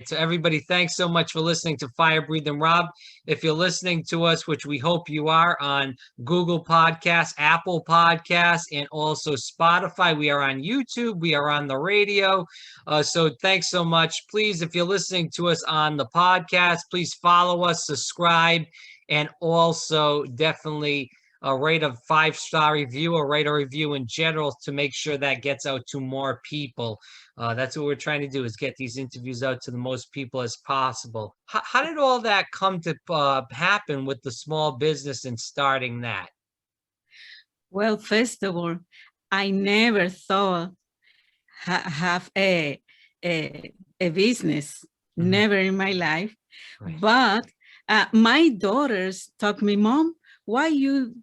So everybody, thanks so much for listening to Fire Breathing Rob. If you're listening to us, which we hope you are, on Google Podcasts, Apple Podcasts, and also Spotify, we are on YouTube, we are on the radio. So thanks so much. Please, if you're listening to us on the podcast, please follow us, subscribe, and also definitely rate a 5-star review or write a review in general to make sure that gets out to more people. That's what we're trying to do, is get these interviews out to the most people as possible. How did all that come to happen with the small business and starting that? Well, first of all, I never thought have a business, never in my life. Right. But my daughters told me, Mom, why you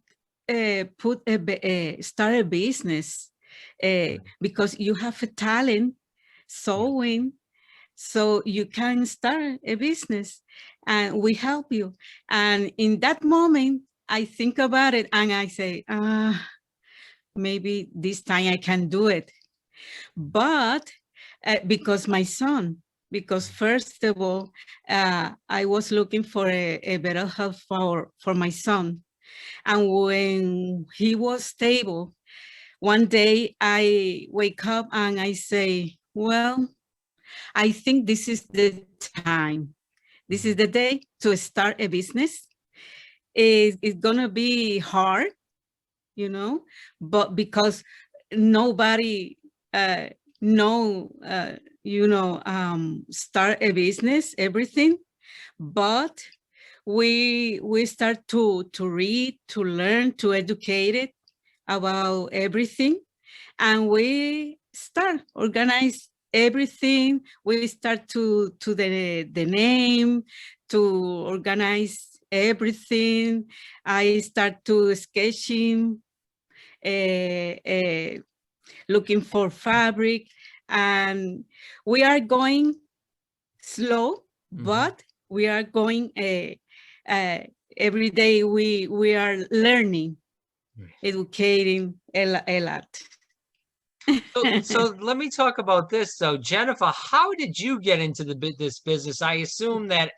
start a business? Because you have a talent sewing, so you can start a business and we help you. And in that moment, I think about it and I say, maybe this time I can do it. But because my son, because first of all, I was looking for a better health for my son. And when he was stable, one day I wake up and I say, well, I think this is the time. This is the day to start a business. It's gonna be hard, but because nobody start a business, everything, but we start to read, to learn, to educate it about everything, and we start organize everything. We start to the name, to organize everything. I start to sketching, looking for fabric, and we are going slow, but we are going every day. We are learning, educating a lot. So let me talk about this. So Jennifer, how did you get into this business? I assume that,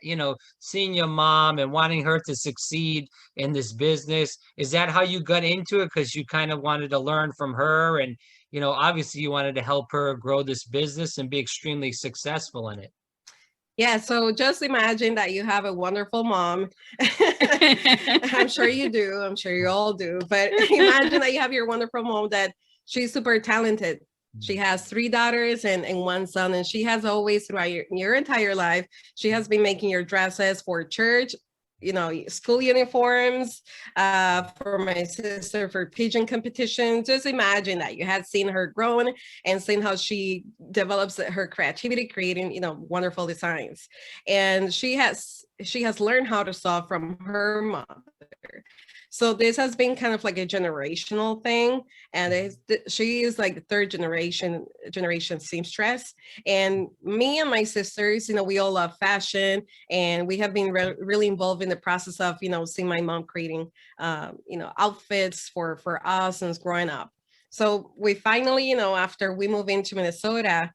seeing your mom and wanting her to succeed in this business, is that how you got into it? Because you kind of wanted to learn from her and, obviously you wanted to help her grow this business and be extremely successful in it. Yeah, so just imagine that you have a wonderful mom. I'm sure you do. I'm sure you all do. But imagine that you have your wonderful mom that she's super talented. She has 3 daughters and 1 son, and she has always, throughout your entire life, she has been making your dresses for church, school uniforms, for my sister for pigeon competition. Just imagine that you had seen her grown and seen how she develops her creativity, creating, wonderful designs. And she has learned how to sew from her mother. So this has been kind of like a generational thing, and she is like the 3rd generation seamstress. And me and my sisters, we all love fashion, and we have been really involved in the process of, seeing my mom creating, outfits for us since growing up. So we finally, after we moved into Minnesota,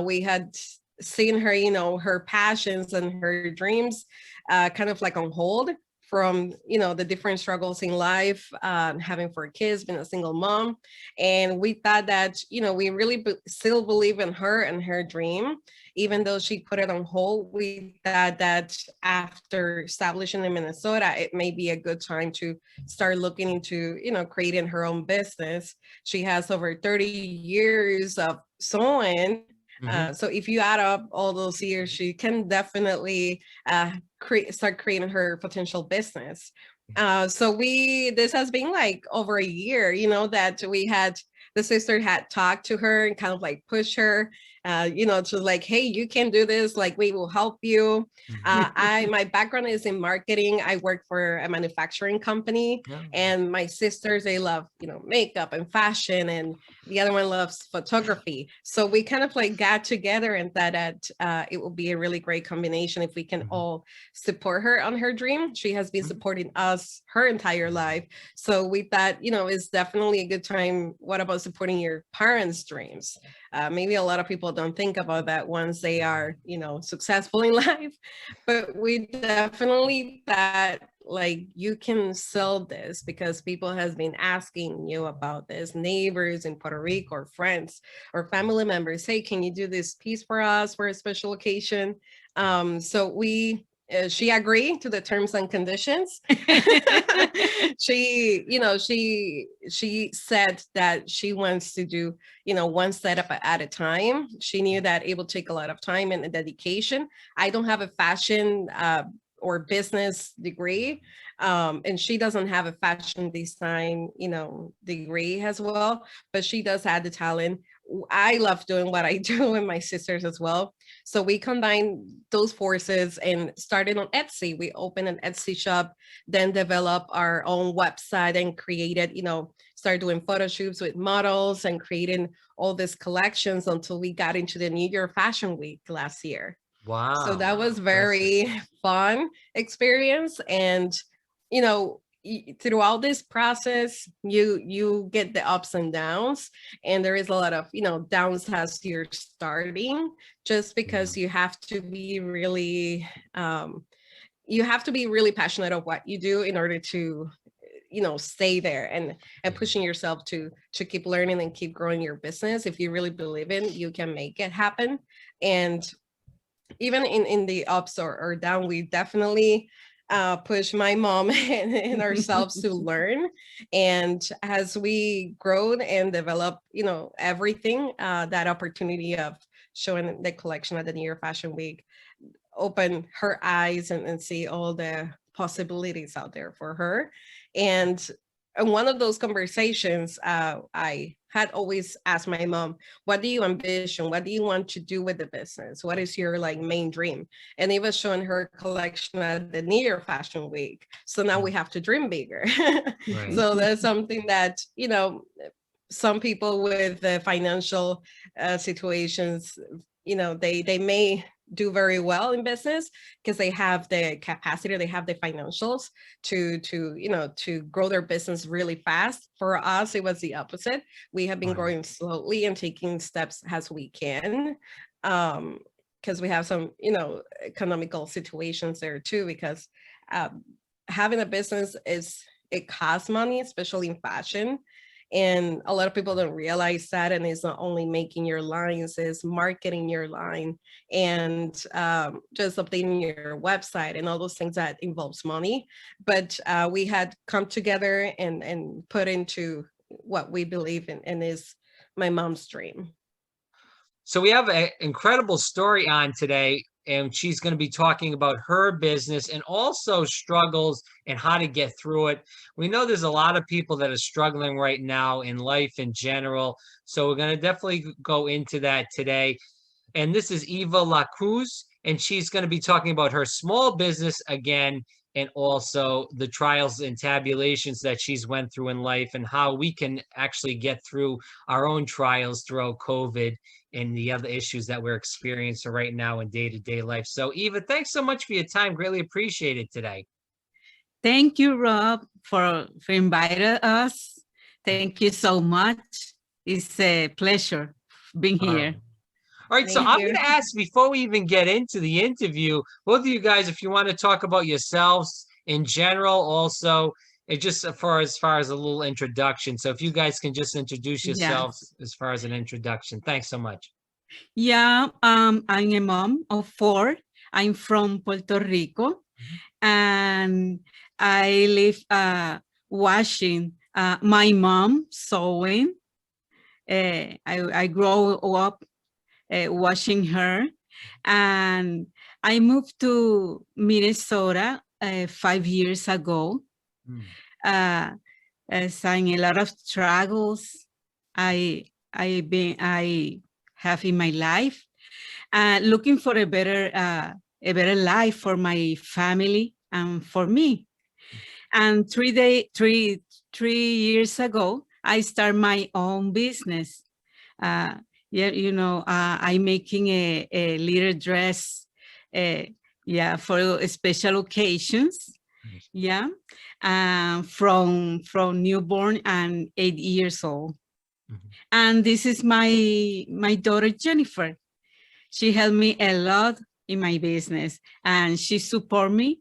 we had seen her, her passions and her dreams kind of like on hold from, the different struggles in life, having 4 kids, being a single mom. And we thought that, we really still believe in her and her dream, even though she put it on hold. We thought that after establishing in Minnesota, it may be a good time to start looking into, creating her own business. She has over 30 years of sewing. So if you add up all those years, she can definitely start creating her potential business. So this has been like over a year, that the sister had talked to her and kind of like push her, to like, hey, you can do this, like we will help you. My background is in marketing. I work for a manufacturing company, and my sisters, they love, makeup and fashion, and the other one loves photography. So we kind of like got together and thought that it would be a really great combination if we can all support her on her dream. She has been supporting us her entire life. So we thought, it's definitely a good time. What about supporting your parents' dreams? Maybe a lot of people don't think about that once they are, you know, successful in life. But we definitely that like you can sell this because people has been asking you about this, neighbors in Puerto Rico or friends or family members. Hey, can you do this piece for us for a special occasion? So we she agreed to the terms and conditions. She, you know, she said that she wants to do, you know, one setup at a time. She knew that it would take a lot of time and dedication. I don't have a fashion or business degree, and she doesn't have a fashion design, you know, degree as well, but she does have the talent. I love doing what I do with my sisters as well. So we combined those forces and started on Etsy. We opened an Etsy shop, then developed our own website and created, you know, started doing photo shoots with models and creating all these collections until we got into the New York Fashion Week last year. Wow. So that was very fun experience. And, you know, throughout this process, you get the ups and downs, and there is a lot of, you know, downs as you're starting, just because you have to be really passionate of what you do in order to, you know, stay there and pushing yourself to keep learning and keep growing your business. If you really believe in, you can make it happen. And even in the ups or down, we definitely push my mom and ourselves to learn. And as we grow and develop, you know, everything, that opportunity of showing the collection at the New York Fashion Week open her eyes and see all the possibilities out there for her. And one of those conversations, I had always asked my mom, what do you ambition? What do you want to do with the business? What is your like main dream? And it was showing her collection at the New York Fashion Week. So now we have to dream bigger. Right. So that's something that, you know, some people with the financial situations, you know, they may do very well in business because they have the capacity, they have the financials to you know, to grow their business really fast. For us, it was the opposite. We have been growing slowly and taking steps as we can, because we have some, you know, economical situations there too, because having a business it costs money, especially in fashion. And a lot of people don't realize that. And it's not only making your lines, it's marketing your line and just updating your website and all those things that involves money. But we had come together and put into what we believe in, and is my mom's dream. So we have an incredible story on today, and she's going to be talking about her business and also struggles and how to get through it. We know there's a lot of people that are struggling right now in life in general. So we're going to definitely go into that today. And this is Eva La Cúz, and she's going to be talking about her small business again, and also the trials and tabulations that she's went through in life and how we can actually get through our own trials throughout COVID and the other issues that we're experiencing right now in day-to-day life. So Eva, thanks so much for your time. Greatly appreciate it today. Thank you, Rob, for inviting us. Thank you so much. It's a pleasure being here. All right, so I'm going to ask, before we even get into the interview, both of you guys, if you want to talk about yourselves in general, also, it just as far as a little introduction. So if you guys can just introduce yourselves as far as an introduction. Thanks so much. Yeah, I'm a mom of 4. I'm from Puerto Rico, and I live washing my mom sewing. I grew up watching her, and I moved to Minnesota 5 years ago. As in a lot of struggles I have in my life, looking for a better life for my family and for me. And 3 years ago, I started my own business. You know, I'm making a little dress, for special occasions. Yeah, from newborn and 8 years old. And this is my daughter Jennifer. She helped me a lot in my business, and she support me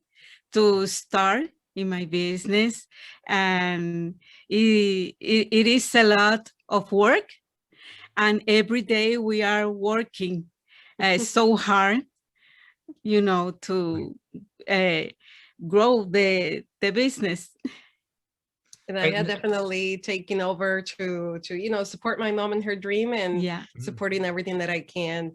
to start in my business. And it is a lot of work, and every day we are working so hard, to grow the business. And I had definitely taken over to support my mom in her dream, and Yeah. supporting everything that I can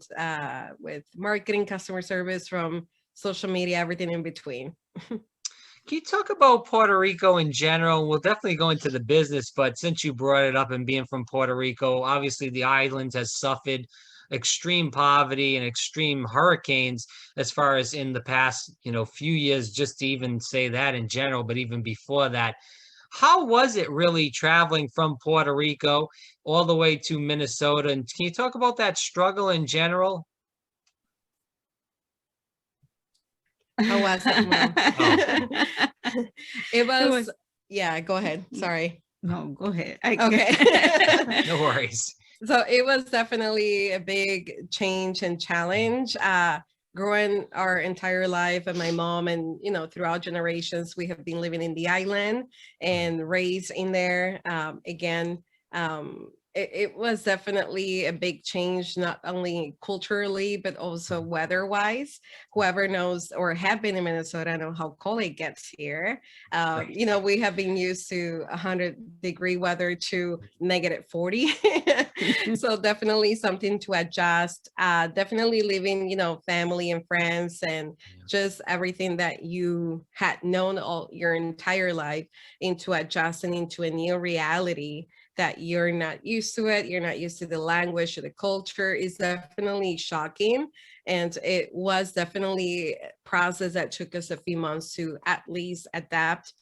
with marketing, customer service, from social media, everything in between. Can you talk about Puerto Rico in general? We'll definitely go into the business, but since you brought it up and being from Puerto Rico, obviously the island has suffered extreme poverty and extreme hurricanes as far as in the past, few years, just to even say that in general, but even before that. How was it really traveling from Puerto Rico all the way to Minnesota? And can you talk about that struggle in general? How was it, Mom? Oh. It was, yeah, go ahead. Sorry. No, go ahead. Okay. No worries. So it was definitely a big change and challenge. Growing our entire life, and my mom, and throughout generations, we have been living in the island and raised in there. Again, it was definitely a big change, not only culturally, but also weather-wise. Whoever knows or have been in Minnesota know how cold it gets here. We have been used to 100-degree weather to -40. So definitely something to adjust. Definitely leaving, family and friends, and just everything that you had known all your entire life, into adjusting into a new reality that you're not used to it. You're not used to the language or the culture. Is definitely shocking. And it was definitely a process that took us a few months to at least adapt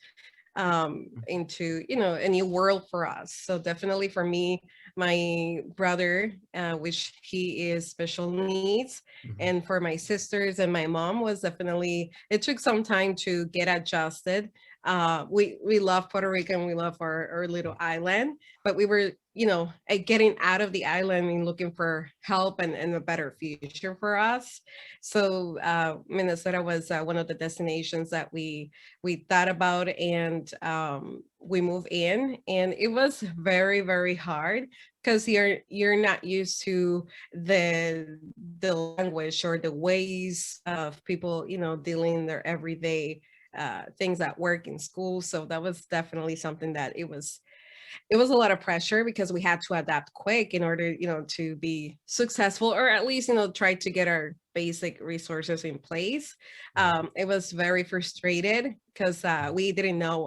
into, a new world for us. So definitely for me, my brother, which he is special needs, and for my sisters and my mom, was definitely, it took some time to get adjusted. We love Puerto Rico, and we love our little island, but we were, getting out of the island and looking for help and a better future for us. So Minnesota was one of the destinations that we thought about, and we moved in, and it was very, very hard, because you're not used to the language or the ways of people, dealing their everyday things at work, in school. So that was definitely something that it was a lot of pressure, because we had to adapt quick in order, to be successful, or at least, try to get our basic resources in place. It was very frustrated, because we didn't know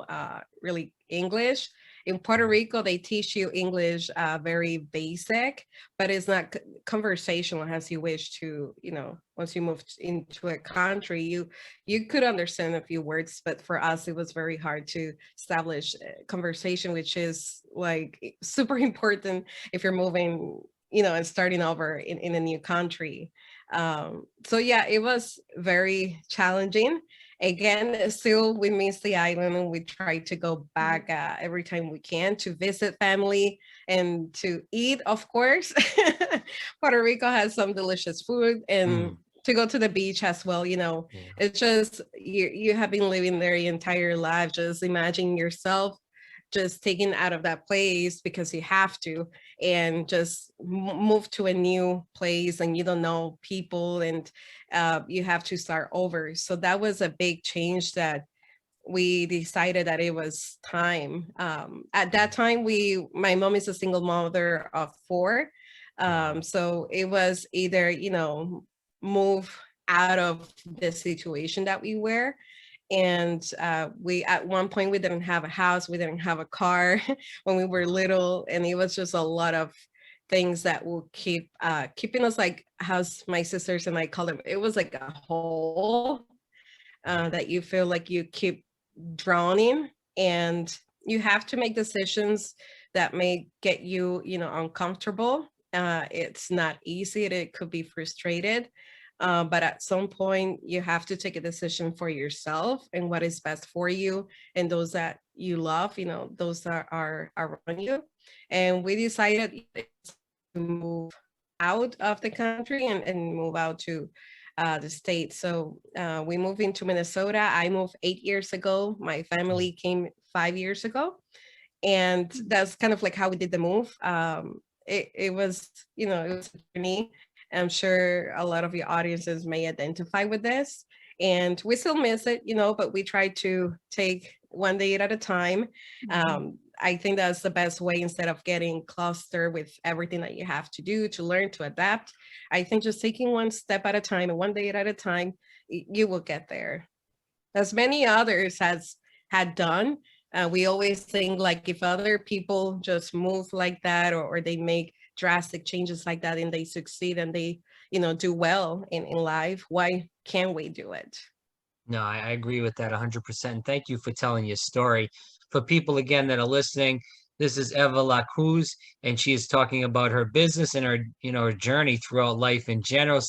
really English. In Puerto Rico, they teach you English very basic, but it's not conversational as you wish to, once you move into a country, you could understand a few words, but for us, it was very hard to establish conversation, which is like super important if you're moving, and starting over in a new country. So yeah, it was very challenging. Again, still we miss the island, and we try to go back every time we can to visit family and to eat, of course. Puerto Rico has some delicious food, and to go to the beach as well. It's just, you have been living there your entire life. Just imagine yourself just taken out of that place because you have to, and just move to a new place, and you don't know people, and you have to start over. So that was a big change that we decided that it was time. At that time, my mom is a single mother of 4. So it was either, move out of the situation that we were. And we, at one point, we didn't have a house, we didn't have a car when we were little, and it was just a lot of things that will keeping us, like, how's my sisters and I call them, it was like a hole that you feel like you keep drowning, and you have to make decisions that may get you, uncomfortable. It's not easy, it could be frustrated. But at some point, you have to take a decision for yourself and what is best for you and those that you love, those that are around you. And we decided to move out of the country and move out to the States. So we moved into Minnesota. I moved 8 years ago. My family came 5 years ago. And that's kind of like how we did the move. It was, you know, it was a journey. I'm sure a lot of your audiences may identify with this. And we still miss it, you know, but we try to take one day at a time. I think that's the best way instead of getting clustered with everything that you have to do to learn to adapt. I think just taking one step at a time and one day at a time, you will get there. As many others had done. We always think like if other people just move like that or they make drastic changes like that and they succeed and they, you know, do well in life, why can't we do it? No, I agree with that 100%. And thank you for telling your story. For people again that are listening, this is Eva La Cúz, and she is talking about her business and her, you know, her journey throughout life in general.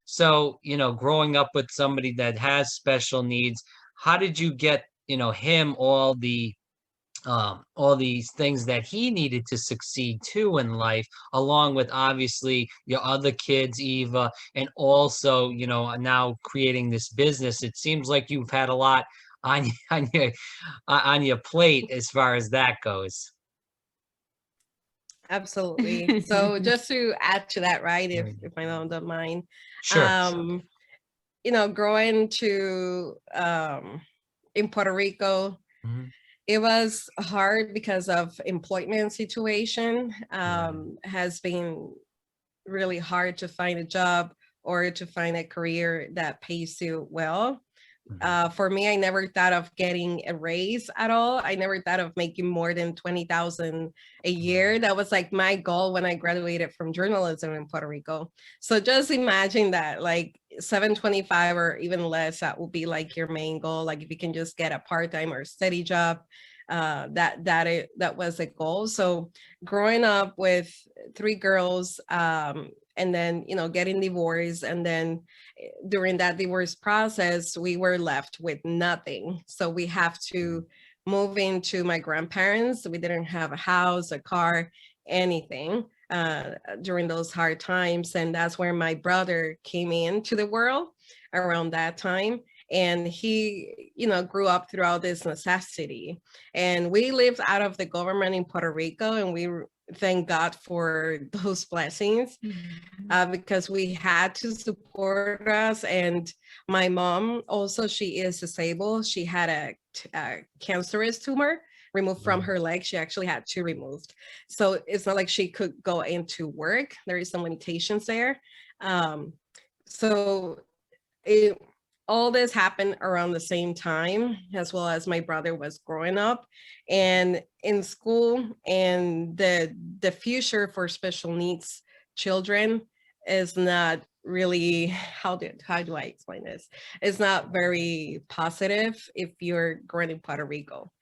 So, you know, growing up with somebody that has special needs, how did you get, you know, him all these things that he needed to succeed too in life, along with obviously your other kids, Eva, and also, you know, now creating this business? It seems like you've had a lot on on your plate as far as that goes. Absolutely. So just to add to that, right, if I don't mind, Sure. you know, growing to in Puerto Rico, Mhm. it was hard because of employment situation. Has been really hard to find a job or to find a career that pays you well. For me, I never thought of getting a raise at all. I never thought of making more than 20,000 a year. That was like my goal when I graduated from journalism in Puerto Rico. So just imagine that, like 725 or even less, that will be like your main goal. Like if you can just get a part-time or steady job, that was a goal. So growing up with three girls, and then, you know, getting divorced, and then during that divorce process we were left with nothing, so we have to move into my grandparents. We didn't have a house, a car, anything during those hard times, and that's where my brother came into the world around that time. And he, you know, grew up throughout this necessity, and we lived out of the government in Puerto Rico, and we thank God for those blessings, because we had to support us. And my mom also, she is disabled. She had a cancerous tumor removed from her leg. She actually had two removed. So it's not like she could go into work. There is some limitations there. So it, all this happened around the same time, as well as my brother was growing up and in school. And the future for special needs children is not really, how do I explain this? It's not very positive if you're growing in Puerto Rico.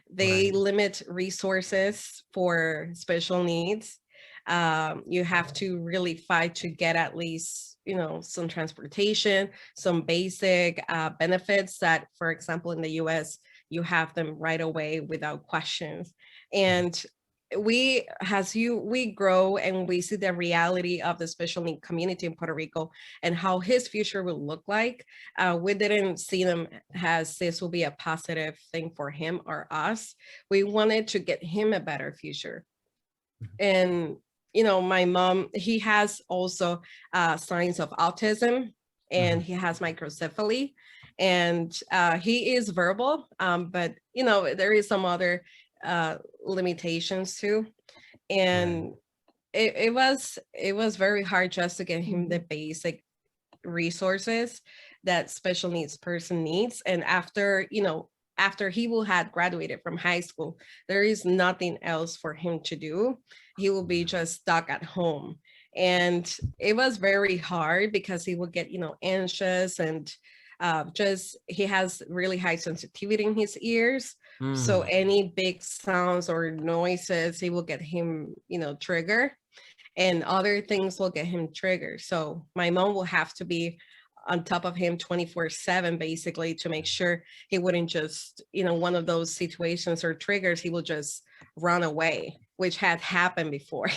They limit resources for special needs. You have to really fight to get at least, you know, some transportation, some basic benefits that, for example, in the US, you have them right away without questions. And we grow and we see the reality of the special need community in Puerto Rico and how his future will look like. We didn't see them as this will be a positive thing for him or us. We wanted to get him a better future. And you know, my mom, he has also signs of autism, and he has microcephaly, and he is verbal, but you know, there is some other limitations too. And it was very hard just to get him the basic resources that special needs person needs. And after, you know, after he will had graduated from high school, there is nothing else for him to do. He will be just stuck at home. And it was very hard because he would get, you know, anxious, and just he has really high sensitivity in his ears. So any big sounds or noises, he will get him, you know, trigger, and other things will get him triggered. So my mom will have to be on top of him 24/7, basically, to make sure he wouldn't just, you know, one of those situations or triggers, he will just run away. which had happened before.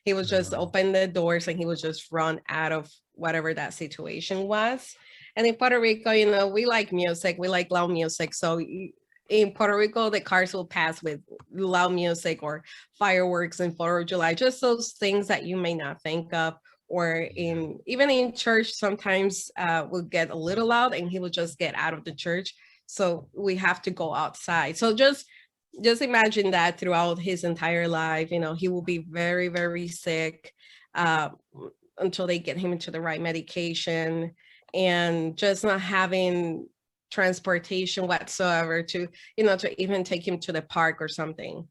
He would just open the doors and he would just run out of whatever that situation was. And in Puerto Rico, you know, we like music, we like loud music. So in Puerto Rico, the cars will pass with loud music or fireworks and 4th of July, just those things that you may not think of. Or even in church, sometimes we'll get a little loud and he will just get out of the church. So we have to go outside. So just imagine that throughout his entire life, you know, he will be very, very sick until they get him into the right medication, and just not having transportation whatsoever to, you know, to even take him to the park or something.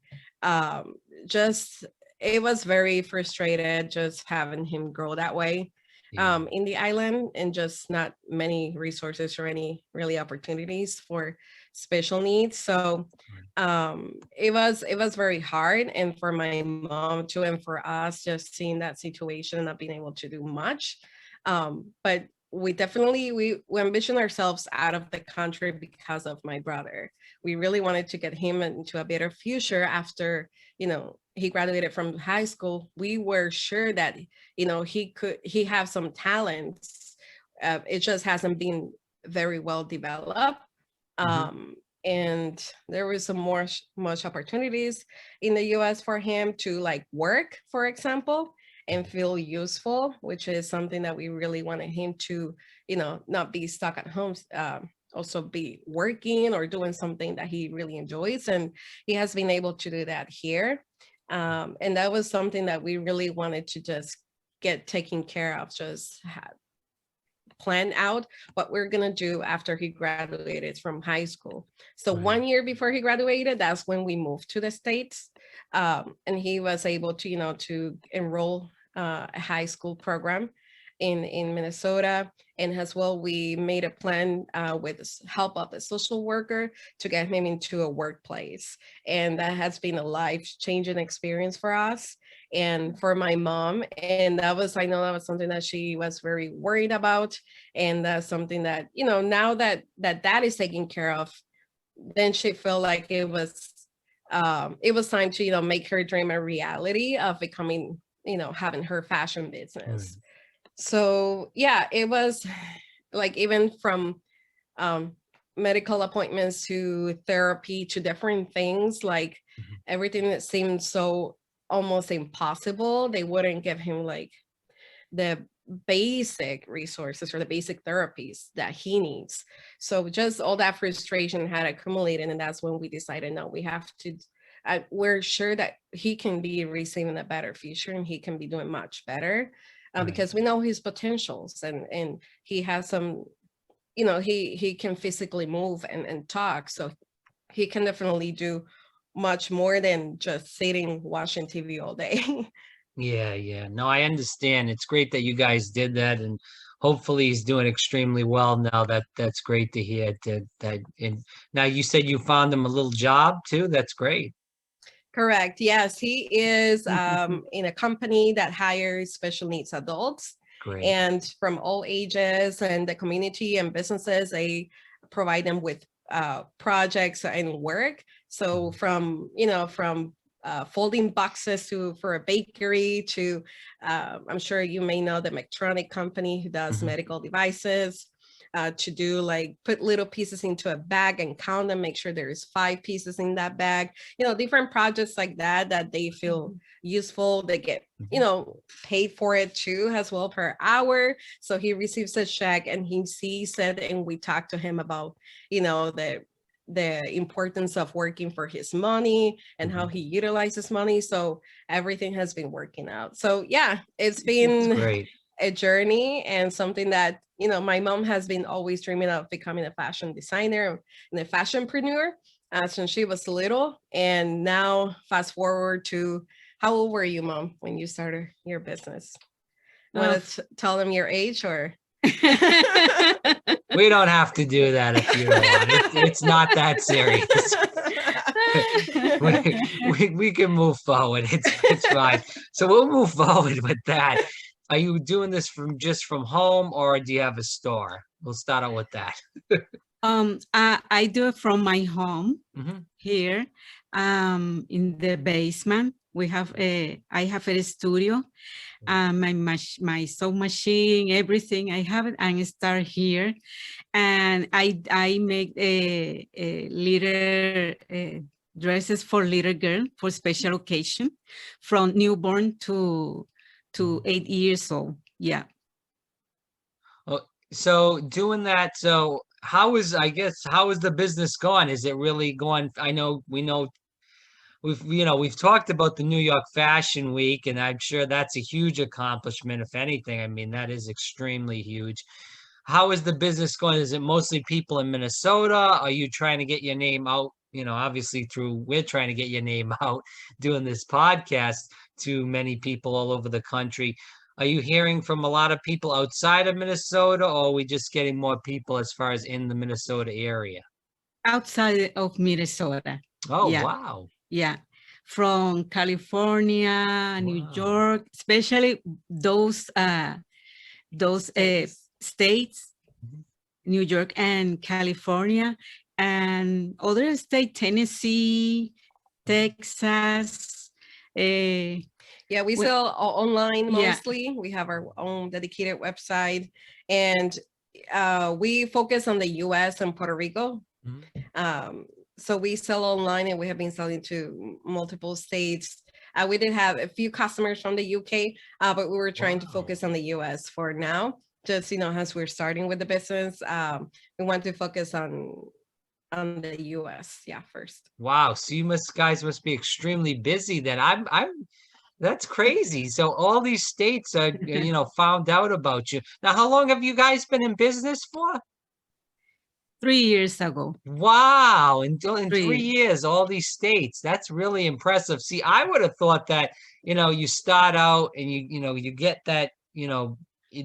It was very frustrated just having him grow that way in the island, and just not many resources or any really opportunities for special needs. So it was very hard, and for my mom too, and for us, just seeing that situation and not being able to do much. But we definitely we envision ourselves out of the country because of my brother. We really wanted to get him into a better future after, you know, he graduated from high school. We were sure that, you know, he have some talents. It just hasn't been very well developed. And there was some much opportunities in the US for him to like work, for example, and feel useful, which is something that we really wanted him to, you know, not be stuck at home, also be working or doing something that he really enjoys. And he has been able to do that here. And that was something that we really wanted to just get taken care of, just plan out what we're going to do after he graduated from high school. So 1 year before he graduated, that's when we moved to the States. And he was able to, you know, to enroll a high school program in Minnesota. And as well, we made a plan with help of a social worker to get him into a workplace. And that has been a life-changing experience for us and for my mom. And I know that was something that she was very worried about. And that's something that, you know, now that is taken care of, then she felt like it was time to, you know, make her dream a reality of becoming, you know, having her fashion business. So yeah, it was like, even from medical appointments to therapy to different things, like everything that seemed so almost impossible, they wouldn't give him like the basic resources or the basic therapies that he needs. So just all that frustration had accumulated, and that's when we decided, no, we have to, we're sure that he can be receiving a better future and he can be doing much better. Because we know his potentials, and he has some, you know, he can physically move and talk. So he can definitely do much more than just sitting watching TV all day. Yeah. No, I understand. It's great that you guys did that, and hopefully he's doing extremely well now. That's great to hear. And now you said you found him a little job too. That's great. Correct. Yes, he is in a company that hires special needs adults. Great. And from all ages, and the community and businesses, they provide them with projects and work. So from folding boxes for a bakery to, I'm sure you may know the Medtronic company who does medical devices. To do like put little pieces into a bag and count them, make sure there's 5 pieces in that bag, you know, different projects like that they feel useful. They get, you know, paid for it too as well per hour. So he receives a check and he sees it, and we talk to him about, you know, the importance of working for his money and how he utilizes money. So everything has been working out. So yeah, it's been great. A journey, and something that, you know, my mom has been always dreaming of becoming a fashion designer and a fashionpreneur since she was little. And now fast forward to, how old were you, Mom, when you started your business? Want to tell them your age, or? We don't have to do that if you don't want. It's not that serious. we can move forward. It's fine. So we'll move forward with that. Are you doing this from home, or do you have a store? We'll start out with that. I do it from my home here in the basement. We have I have a studio, my sewing machine, everything. I have it and I start here, and I make a little dresses for little girl for special occasion, from newborn to 8 years old. Yeah. Oh, so doing that, so how is, I guess, how is the business going? Is it really going? I know we know we've talked about the New York Fashion Week, and I'm sure that's a huge accomplishment, if anything. I mean, that is extremely huge. How is the business going? Is it mostly people in Minnesota? Are you trying to get your name out? Obviously we're trying to get your name out doing this podcast to many people all over the country. Are you hearing from a lot of people outside of Minnesota, or are we just getting more people as far as in the Minnesota area? Outside of Minnesota. Oh, Yeah. wow. Yeah. From California, New Wow. York, especially those states, Mhm. New York and California, and other state, Tennessee, Texas. Yeah, we we- sell online Yeah. mostly. We have our own dedicated website, and we focus on the U.S. and Puerto Rico. Mhm. So we sell online, and we have been selling to multiple states. We did have a few customers from the UK, but we were trying to Wow. focus on the US for now. Just as we're starting with the business, we want to focus on the US, yeah, first. Wow. So guys must be extremely busy then. That's crazy. So all these states are, found out about you. Now, how long have you guys been in business for? 3 years ago. Wow. In 3 3 years, all these states. That's really impressive. See, I would have thought that, you start out and you get that,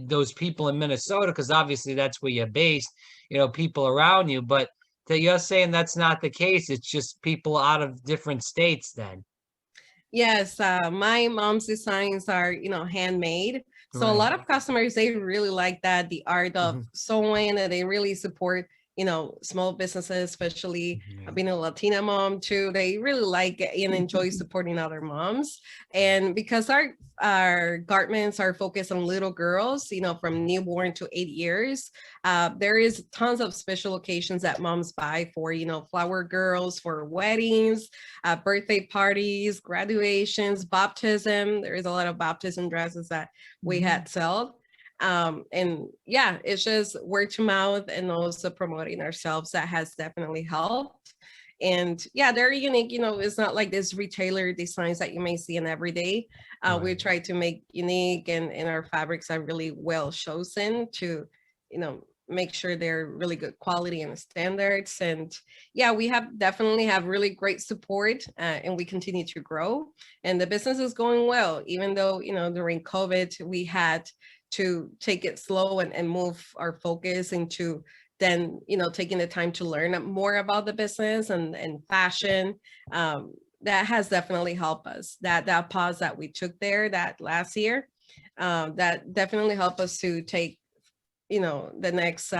those people in Minnesota, because obviously that's where you're based, people around you, but that you're saying that's not the case. It's just people out of different states then. Yes, my mom's designs are, handmade. So a lot Right. of customers, they really like that, the art of Mhm. sewing, and they really support, small businesses, especially Mhm. being a Latina mom too. They really like it and enjoy supporting other moms. And because our garments are focused on little girls, from newborn to 8 years, there is tons of special occasions that moms buy for, flower girls, for weddings, birthday parties, graduations, baptism. There is a lot of baptism dresses that we had sold. And yeah, it's just word to mouth and also promoting ourselves that has definitely helped. And yeah, they're unique. It's not like this retailer designs that you may see in every day. We Right. try to make unique, and our fabrics are really well chosen to, make sure they're really good quality and standards. And yeah, we definitely have really great support, and we continue to grow, and the business is going well, even though, during COVID, we had to take it slow and move our focus into then, taking the time to learn more about the business and fashion. That has definitely helped us. That pause that we took there that last year, that definitely helped us to take, the next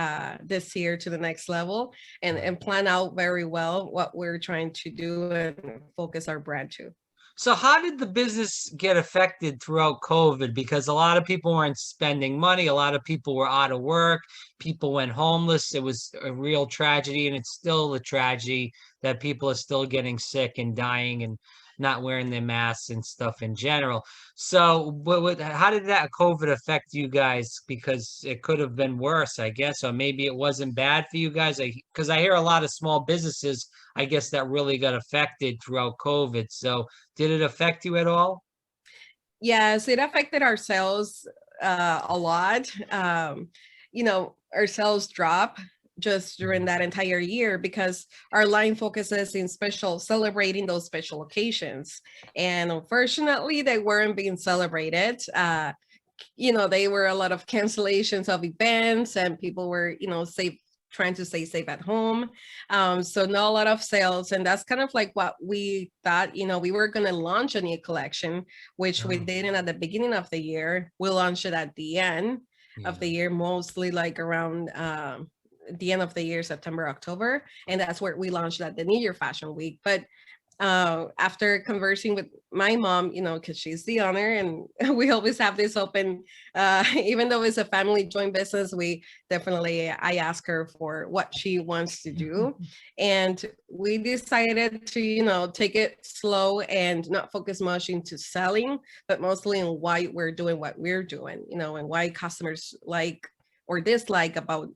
this year to the next level, and plan out very well what we're trying to do and focus our brand to. So how did the business get affected throughout COVID? Because a lot of people weren't spending money, a lot of people were out of work, people went homeless. It was a real tragedy, and it's still a tragedy that people are still getting sick and dying and not wearing their masks and stuff in general. So how did that COVID affect you guys? Because it could have been worse, I guess, or maybe it wasn't bad for you guys. Because I hear a lot of small businesses, I guess, that really got affected throughout COVID. So did it affect you at all? Yes, it affected our sales a lot. Our sales drop just during that entire year because our line focuses in celebrating those special occasions. And unfortunately, they weren't being celebrated. They were a lot of cancellations of events, and people were, trying to stay safe at home. So not a lot of sales. And that's kind of like what we thought, we were going to launch a new collection, which we didn't at the beginning of the year. We launched it at the end of the year, mostly like around the end of the year, September, October. And that's where we launched at the New Year Fashion Week. But after conversing with my mom, because she's the owner, and we always have this open, even though it's a family joint business, I ask her for what she wants to do. And we decided to, take it slow and not focus much into selling, but mostly on why we're doing what we're doing, and why customers like or dislike about,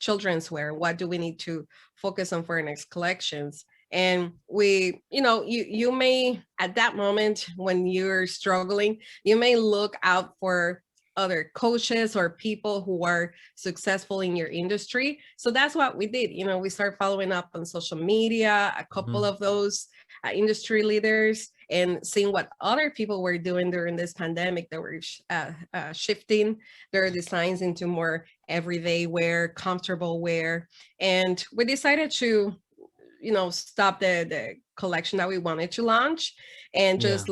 children's wear. What do we need to focus on for our next collections? And we, you may, at that moment when you're struggling, you may look out for other coaches or people who are successful in your industry. So that's what we did. We started following up on social media, a couple of those industry leaders, and seeing what other people were doing during this pandemic. That were shifting their designs into more everyday wear, comfortable wear. And we decided to stop the collection that we wanted to launch and just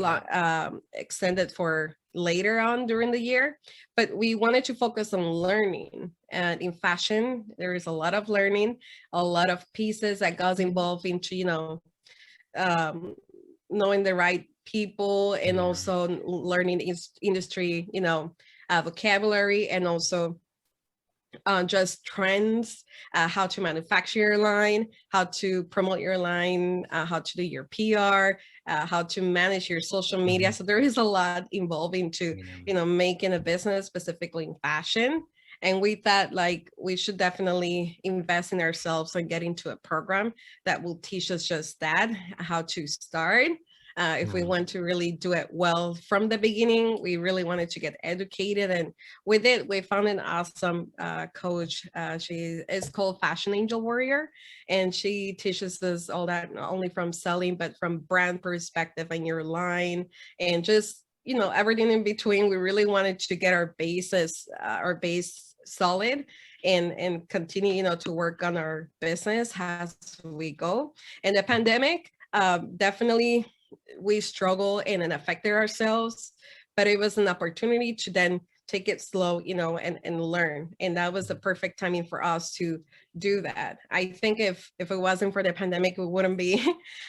extend it for later on during the year. But we wanted to focus on learning. And in fashion, there is a lot of learning, a lot of pieces that goes involved into, knowing the right people, and also learning industry, vocabulary, and also just trends, how to manufacture your line, how to promote your line, how to do your PR, how to manage your social media. So there is a lot involved into, making a business specifically in fashion. And we thought we should definitely invest in ourselves and get into a program that will teach us just that, how to start. If we want to really do it well from the beginning, we really wanted to get educated. And with it, we found an awesome coach. She is called Fashion Angel Warrior. And she teaches us all that, not only from selling, but from brand perspective and your line, and just, everything in between. We really wanted to get our base solid and continue, to work on our business as we go. And the pandemic, definitely, we struggle and it affected ourselves, but it was an opportunity to then take it slow, and learn. And that was the perfect timing for us to do that. I think if it wasn't for the pandemic, we wouldn't be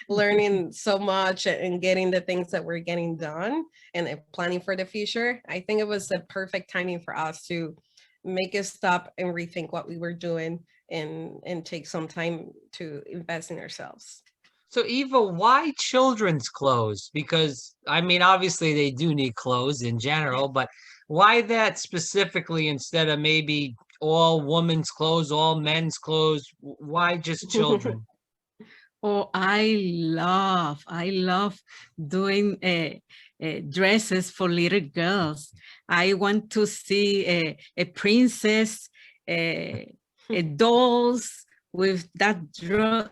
learning so much and getting the things that we're getting done and planning for the future. I think it was the perfect timing for us to make us stop and rethink what we were doing and take some time to invest in ourselves. So Eva, why children's clothes? Because obviously they do need clothes in general, but why that specifically instead of maybe all women's clothes, all men's clothes? Why just children? Oh, I love doing dresses for little girls. I want to see a princess, a dolls with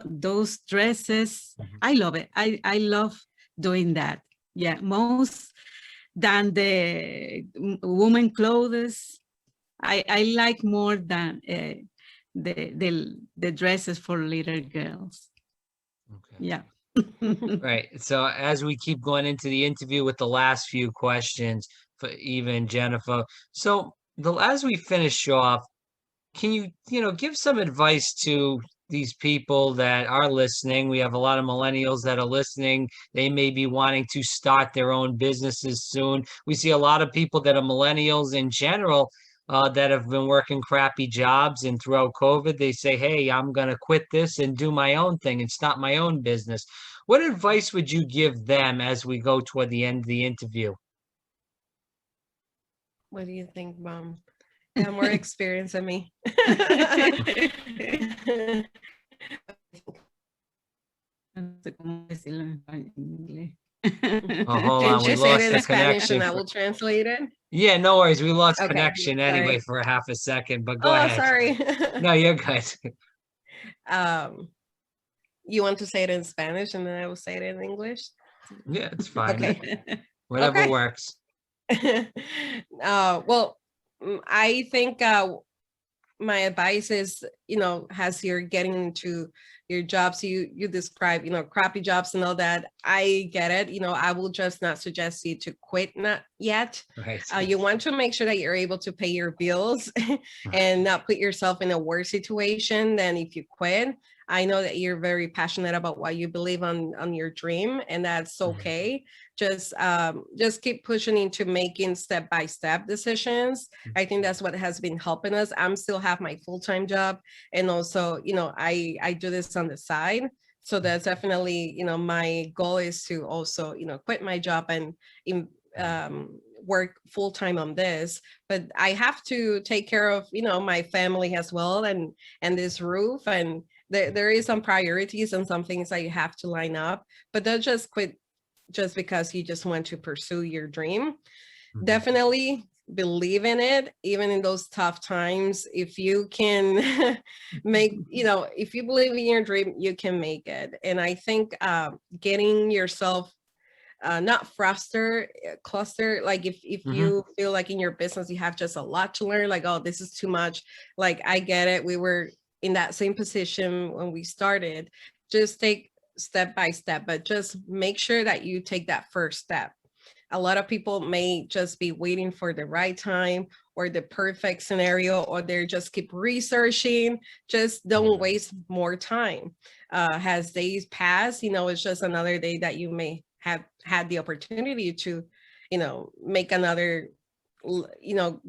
those dresses. I love it. I love doing that. Yeah, most than the woman clothes. I like more than the dresses for little girls. Okay. Yeah. Right. So as we keep going into the interview with the last few questions for Eva and Jennifer, so as we finish off, can you, give some advice to these people that are listening? We have a lot of millennials that are listening. They may be wanting to start their own businesses soon. We see a lot of people that are millennials in general that have been working crappy jobs, and throughout COVID, they say, hey, I'm going to quit this and do my own thing and start my own business. What advice would you give them as we go toward the end of the interview? What do you think, Mom? You have more experience than me. Oh, hold Can on, we you say lost it the in Spanish connection. and I will translate it? Yeah, no worries. We lost Okay, connection sorry. anyway for half a second, but go Oh, ahead. sorry. No, you're good. You want to say it in Spanish and then I will say it in English? Yeah, it's fine. Okay. Whatever Okay. works. Well, I think my advice is, as you're getting into your jobs, you describe, crappy jobs and all that. I get it. I will just not suggest you to quit yet. Right. You want to make sure that you're able to pay your bills and not put yourself in a worse situation than if you quit. I know that you're very passionate about what you believe on your dream, and that's okay. Just keep pushing into making step-by-step decisions. I think that's what has been helping us. I'm still have my full-time job, and also, I do this on the side. So that's definitely, my goal is to also, quit my job and work full time on this. But I have to take care of, my family as well, and this roof, and there is some priorities and some things that you have to line up. But don't just quit just because you just want to pursue your dream. Definitely believe in it, even in those tough times. If you can make, if you believe in your dream, you can make it. And I think getting yourself not frustrated, cluster, like if you feel like in your business you have just a lot to learn, like, oh, this is too much. Like, I get it. We were in that same position when we started. Just take step by step, but just make sure that you take that first step. A lot of people may just be waiting for the right time or the perfect scenario, or they just keep researching. Just don't waste more time. As days pass, it's just another day that you may have had the opportunity to, make another,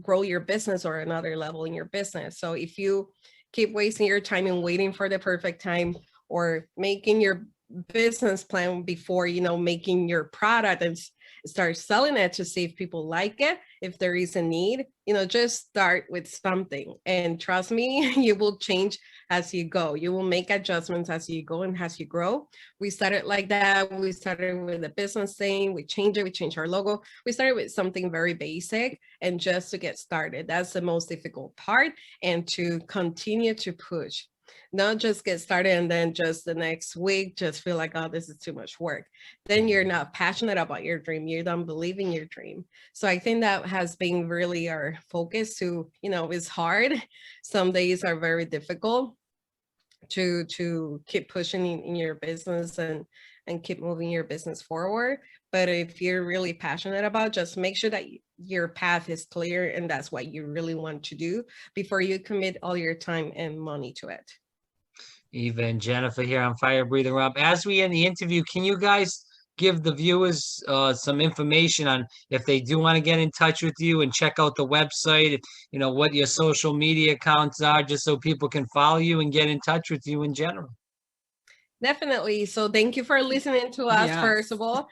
grow your business or another level in your business. So if you keep wasting your time and waiting for the perfect time, or making your business plan before, making your product and start selling it to see if people like it, if there is a need, just start with something. And trust me, you will change as you go. You will make adjustments as you go and as you grow. We started like that. We started with a business thing. We changed it. We changed our logo. We started with something very basic, and just to get started. That's the most difficult part, and to continue to push. Not just get started and then just the next week just feel like, oh, this is too much work. Then you're not passionate about your dream. You don't believe in your dream. So I think that has been really our focus. To, it's hard. Some days are very difficult to keep pushing in your business and keep moving your business forward. But if you're really passionate about, just make sure that your path is clear and that's what you really want to do before you commit all your time and money to it. Eva and Jennifer here on Fire Breathing Rob. As we end the interview, can you guys give the viewers some information on if they do want to get in touch with you and check out the website, what your social media accounts are, just so people can follow you and get in touch with you in general? Definitely. So thank you for listening to us, first of all.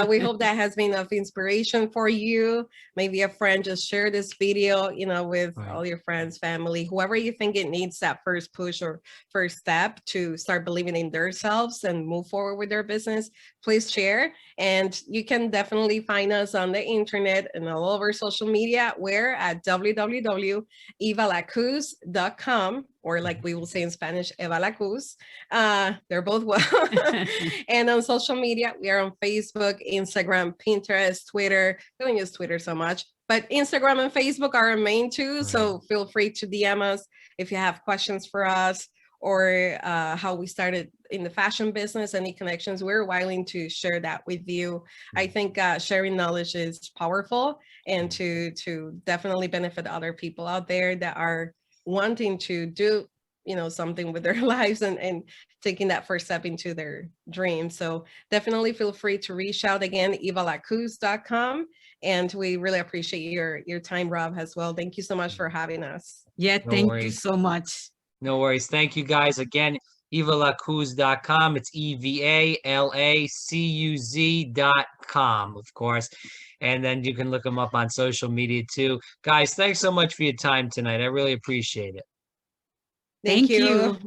We hope that has been of inspiration for you. Maybe a friend just share this video, with all your friends, family, whoever you think it needs that first push or first step to start believing in themselves and move forward with their business. Please share. And you can definitely find us on the internet and all over social media. We're at www.evalacuz.com, or like we will say in Spanish, Eva La Cúz. They're both well. And on social media, we are on Facebook, Instagram, Pinterest, Twitter. We don't use Twitter so much, but Instagram and Facebook are our main two. So feel free to DM us if you have questions for us, or how we started in the fashion business, any connections. We're willing to share that with you. I think sharing knowledge is powerful, and to definitely benefit other people out there that are wanting to do something with their lives and taking that first step into their dreams. So definitely feel free to reach out again, evalacuz.com. And we really appreciate your time, Rob, as well. Thank you so much for having us. Yeah, thank you so much. No worries. Thank you guys again. EvaLaCúz.com. It's EVALACUZ.com, of course. And then you can look them up on social media too. Guys, thanks so much for your time tonight. I really appreciate it. Thank you.